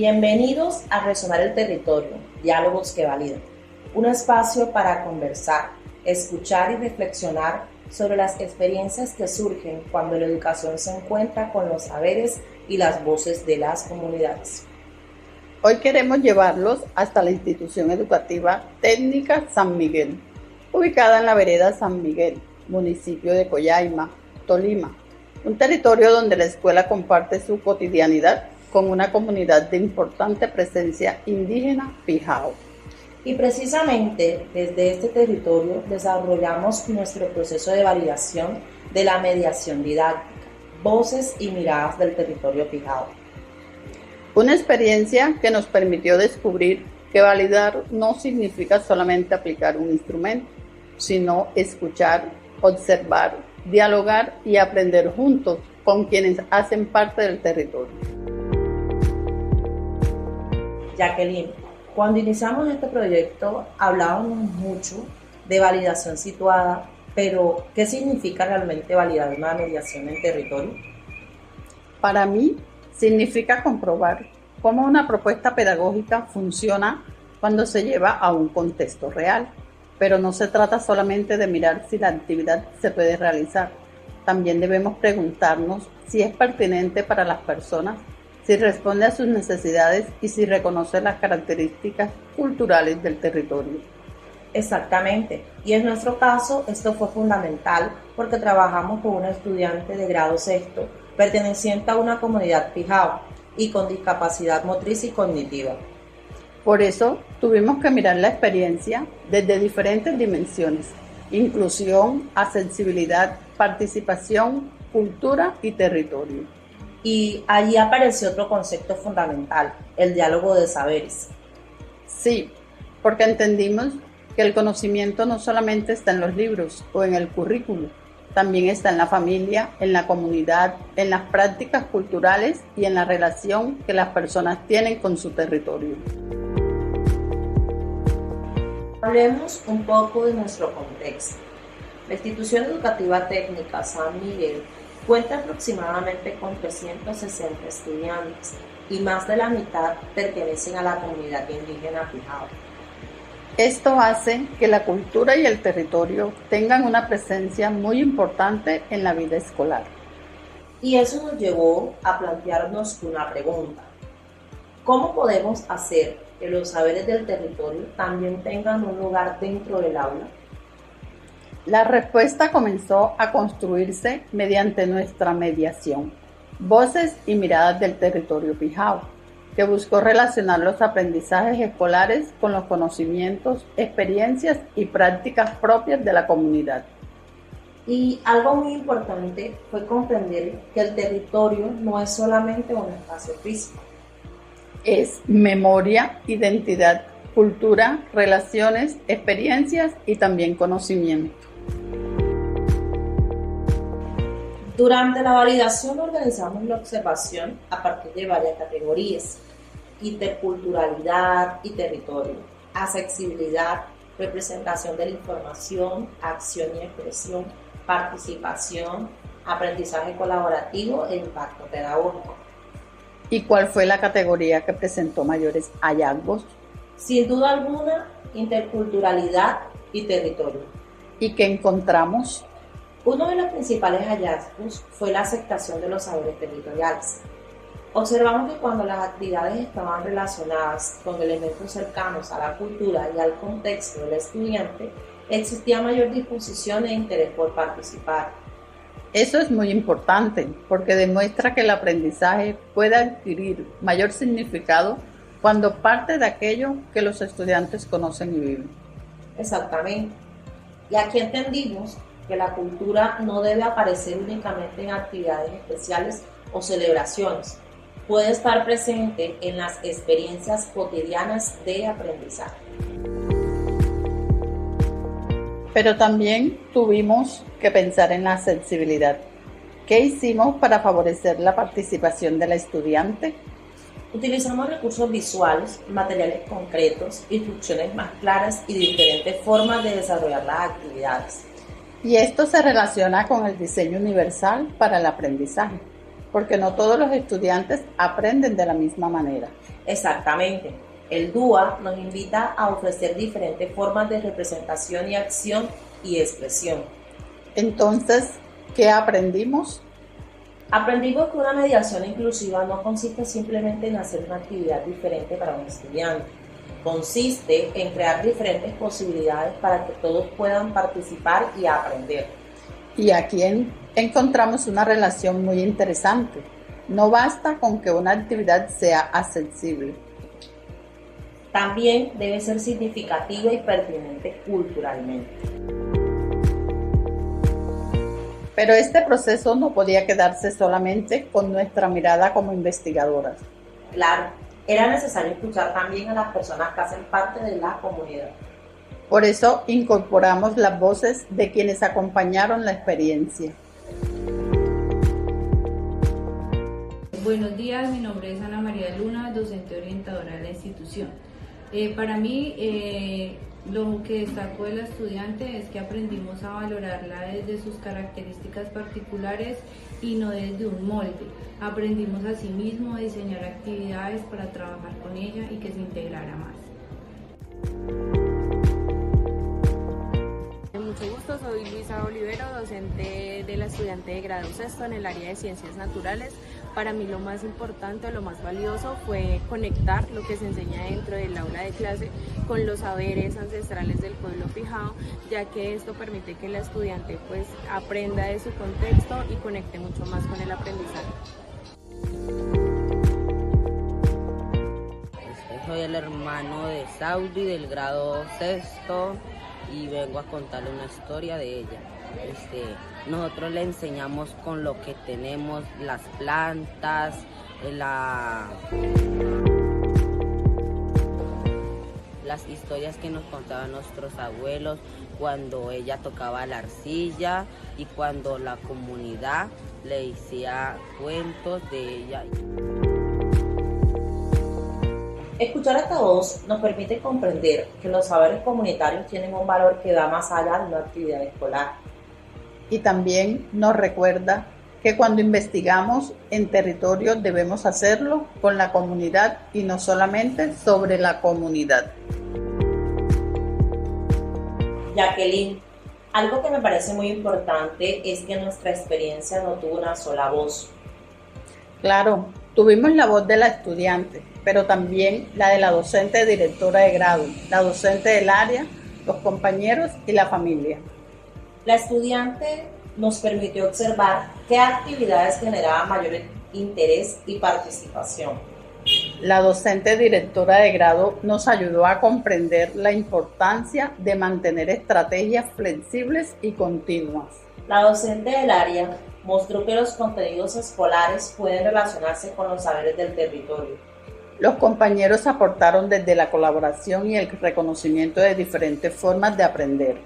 Bienvenidos a Resonar el Territorio, Diálogos que Validan, un espacio para conversar, escuchar y reflexionar sobre las experiencias que surgen cuando la educación se encuentra con los saberes y las voces de las comunidades. Hoy queremos llevarlos hasta la institución educativa técnica San Miguel, ubicada en la vereda San Miguel, municipio de Collaima, Tolima, un territorio donde la escuela comparte su cotidianidad con una comunidad de importante presencia indígena Pijao. Y precisamente desde este territorio desarrollamos nuestro proceso de validación de la mediación didáctica, voces y miradas del territorio Pijao. Una experiencia que nos permitió descubrir que validar no significa solamente aplicar un instrumento, sino escuchar, observar, dialogar y aprender juntos con quienes hacen parte del territorio. Jacqueline, cuando iniciamos este proyecto hablábamos mucho de validación situada, pero ¿qué significa realmente validar una mediación en territorio? Para mí, significa comprobar cómo una propuesta pedagógica funciona cuando se lleva a un contexto real, pero no se trata solamente de mirar si la actividad se puede realizar. También debemos preguntarnos si es pertinente para las personas, si responde a sus necesidades y si reconoce las características culturales del territorio. Exactamente, y en nuestro caso esto fue fundamental porque trabajamos con una estudiante de grado sexto perteneciente a una comunidad Pijao y con discapacidad motriz y cognitiva. Por eso tuvimos que mirar la experiencia desde diferentes dimensiones: inclusión, accesibilidad, participación, cultura y territorio. Y allí apareció otro concepto fundamental, el diálogo de saberes. Sí, porque entendimos que el conocimiento no solamente está en los libros o en el currículo, también está en la familia, en la comunidad, en las prácticas culturales y en la relación que las personas tienen con su territorio. Hablemos un poco de nuestro contexto. La institución educativa técnica San Miguel cuenta aproximadamente con 360 estudiantes y más de la mitad pertenecen a la comunidad indígena Pijao. Esto hace que la cultura y el territorio tengan una presencia muy importante en la vida escolar. Y eso nos llevó a plantearnos una pregunta: ¿cómo podemos hacer que los saberes del territorio también tengan un lugar dentro del aula? La respuesta comenzó a construirse mediante nuestra mediación, Voces y Miradas del Territorio Pijao, que buscó relacionar los aprendizajes escolares con los conocimientos, experiencias y prácticas propias de la comunidad. Y algo muy importante fue comprender que el territorio no es solamente un espacio físico. Es memoria, identidad, cultura, relaciones, experiencias y también conocimiento. Durante la validación organizamos la observación a partir de varias categorías: interculturalidad y territorio, accesibilidad, representación de la información, acción y expresión, participación, aprendizaje colaborativo e impacto pedagógico. ¿Y cuál fue la categoría que presentó mayores hallazgos? Sin duda alguna, interculturalidad y territorio. ¿Y qué encontramos? Uno de los principales hallazgos fue la aceptación de los saberes territoriales. Observamos que cuando las actividades estaban relacionadas con elementos cercanos a la cultura y al contexto del estudiante, existía mayor disposición e interés por participar. Eso es muy importante porque demuestra que el aprendizaje puede adquirir mayor significado cuando parte de aquello que los estudiantes conocen y viven. Exactamente. Y aquí entendimos que la cultura no debe aparecer únicamente en actividades especiales o celebraciones. Puede estar presente en las experiencias cotidianas de aprendizaje. Pero también tuvimos que pensar en la accesibilidad. ¿Qué hicimos para favorecer la participación de la estudiante? Utilizamos recursos visuales, materiales concretos, instrucciones más claras y diferentes formas de desarrollar las actividades. Y esto se relaciona con el diseño universal para el aprendizaje, porque no todos los estudiantes aprenden de la misma manera. Exactamente. El DUA nos invita a ofrecer diferentes formas de representación y acción y expresión. Entonces, ¿qué aprendimos? Aprendimos que una mediación inclusiva no consiste simplemente en hacer una actividad diferente para un estudiante. Consiste en crear diferentes posibilidades para que todos puedan participar y aprender. Y aquí encontramos una relación muy interesante. No basta con que una actividad sea accesible. También debe ser significativa y pertinente culturalmente. Pero este proceso no podía quedarse solamente con nuestra mirada como investigadoras. Claro, era necesario escuchar también a las personas que hacen parte de la comunidad. Por eso incorporamos las voces de quienes acompañaron la experiencia. Buenos días, mi nombre es Ana María Luna, docente orientadora de la institución. Para mí, lo que destacó de la estudiante es que aprendimos a valorarla desde sus características particulares y no desde un molde. Aprendimos asimismo a diseñar actividades para trabajar con ella y que se integrara más. Mucho gusto, soy Luisa Olivero, docente de la estudiante de grado sexto en el área de Ciencias Naturales. Para mí lo más importante, lo más valioso fue conectar lo que se enseña dentro del aula de clase con los saberes ancestrales del pueblo Pijao, ya que esto permite que la estudiante pues aprenda de su contexto y conecte mucho más con el aprendizaje. Soy el hermano de Saudi del grado sexto y vengo a contarle una historia de ella. Nosotros le enseñamos con lo que tenemos, las plantas, las historias que nos contaban nuestros abuelos cuando ella tocaba la arcilla y cuando la comunidad le decía cuentos de ella. Escuchar esta voz nos permite comprender que los saberes comunitarios tienen un valor que va más allá de una actividad escolar. Y también nos recuerda que cuando investigamos en territorio debemos hacerlo con la comunidad y no solamente sobre la comunidad. Jacqueline, algo que me parece muy importante es que nuestra experiencia no tuvo una sola voz. Claro, tuvimos la voz de la estudiante, pero también la de la docente directora de grado, la docente del área, los compañeros y la familia. La estudiante nos permitió observar qué actividades generaban mayor interés y participación. La docente directora de grado nos ayudó a comprender la importancia de mantener estrategias flexibles y continuas. La docente del área mostró que los contenidos escolares pueden relacionarse con los saberes del territorio. Los compañeros aportaron desde la colaboración y el reconocimiento de diferentes formas de aprender.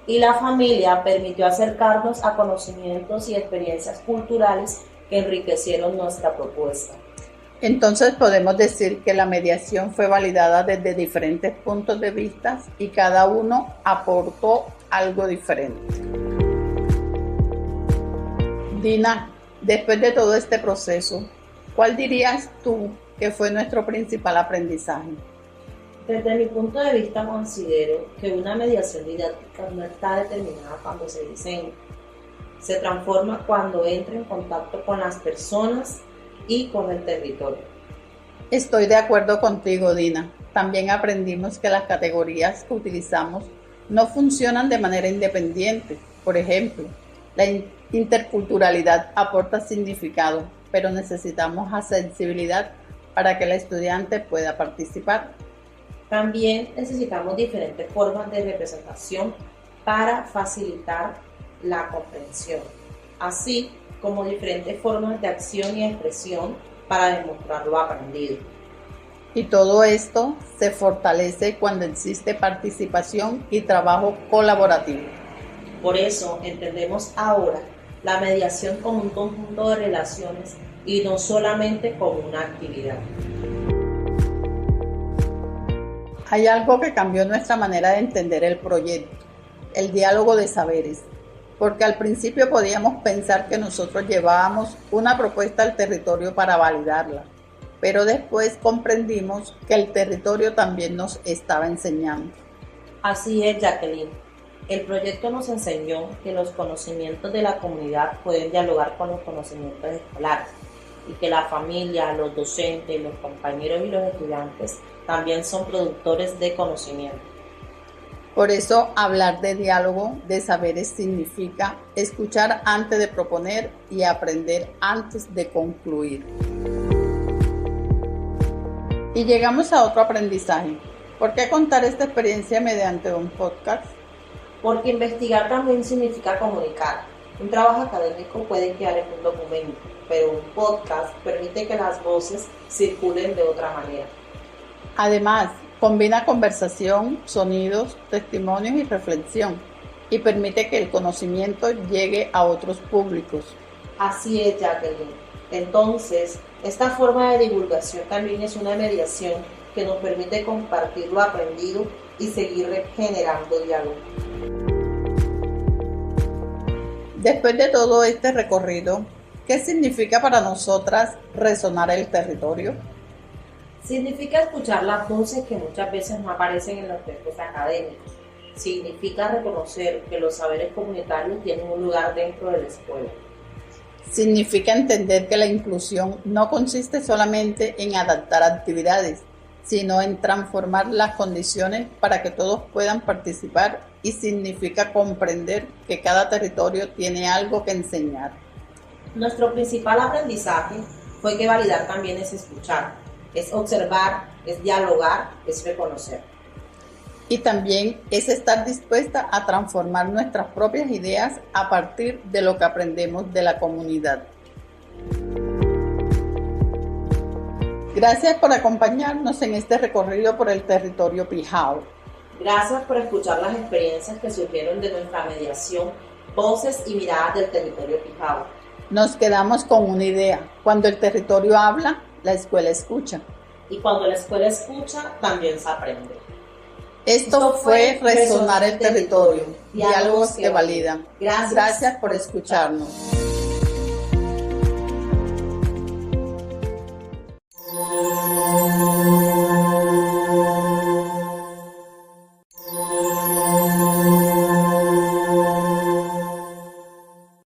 Y la familia permitió acercarnos a conocimientos y experiencias culturales que enriquecieron nuestra propuesta. Entonces podemos decir que la mediación fue validada desde diferentes puntos de vista y cada uno aportó algo diferente. Dina, después de todo este proceso, ¿cuál dirías tú que fue nuestro principal aprendizaje? Desde mi punto de vista considero que una mediación didáctica no está determinada cuando se diseña. Se transforma cuando entra en contacto con las personas y con el territorio. Estoy de acuerdo contigo, Dina. También aprendimos que las categorías que utilizamos no funcionan de manera independiente. Por ejemplo, la interculturalidad aporta significado, pero necesitamos accesibilidad para que la estudiante pueda participar. También necesitamos diferentes formas de representación para facilitar la comprensión, así como diferentes formas de acción y expresión para demostrar lo aprendido. Y todo esto se fortalece cuando existe participación y trabajo colaborativo. Por eso entendemos ahora la mediación como un conjunto de relaciones y no solamente como una actividad. Hay algo que cambió nuestra manera de entender el proyecto, el diálogo de saberes, porque al principio podíamos pensar que nosotros llevábamos una propuesta al territorio para validarla, pero después comprendimos que el territorio también nos estaba enseñando. Así es, Jacqueline. El proyecto nos enseñó que los conocimientos de la comunidad pueden dialogar con los conocimientos escolares y que la familia, los docentes, los compañeros y los estudiantes también son productores de conocimiento. Por eso hablar de diálogo de saberes significa escuchar antes de proponer y aprender antes de concluir. Y llegamos a otro aprendizaje. ¿Por qué contar esta experiencia mediante un podcast? Porque investigar también significa comunicar. Un trabajo académico puede quedar en un documento, pero un podcast permite que las voces circulen de otra manera. Además, combina conversación, sonidos, testimonios y reflexión, y permite que el conocimiento llegue a otros públicos. Así es, Jacqueline. Entonces, esta forma de divulgación también es una mediación que nos permite compartir lo aprendido y seguir generando diálogo. Después de todo este recorrido, ¿qué significa para nosotras resonar el territorio? Significa escuchar las voces que muchas veces no aparecen en los textos académicos. Significa reconocer que los saberes comunitarios tienen un lugar dentro de la escuela. Significa entender que la inclusión no consiste solamente en adaptar actividades, sino en transformar las condiciones para que todos puedan participar, y significa comprender que cada territorio tiene algo que enseñar. Nuestro principal aprendizaje fue que validar también es escuchar, es observar, es dialogar, es reconocer. Y también es estar dispuesta a transformar nuestras propias ideas a partir de lo que aprendemos de la comunidad. Gracias por acompañarnos en este recorrido por el territorio Pijao. Gracias por escuchar las experiencias que surgieron de nuestra mediación, voces y miradas del territorio Pijao. Nos quedamos con una idea: cuando el territorio habla, la escuela escucha. Y cuando la escuela escucha, también se aprende. Esto fue Resonar el Territorio, diálogos que validan. Gracias por escucharnos.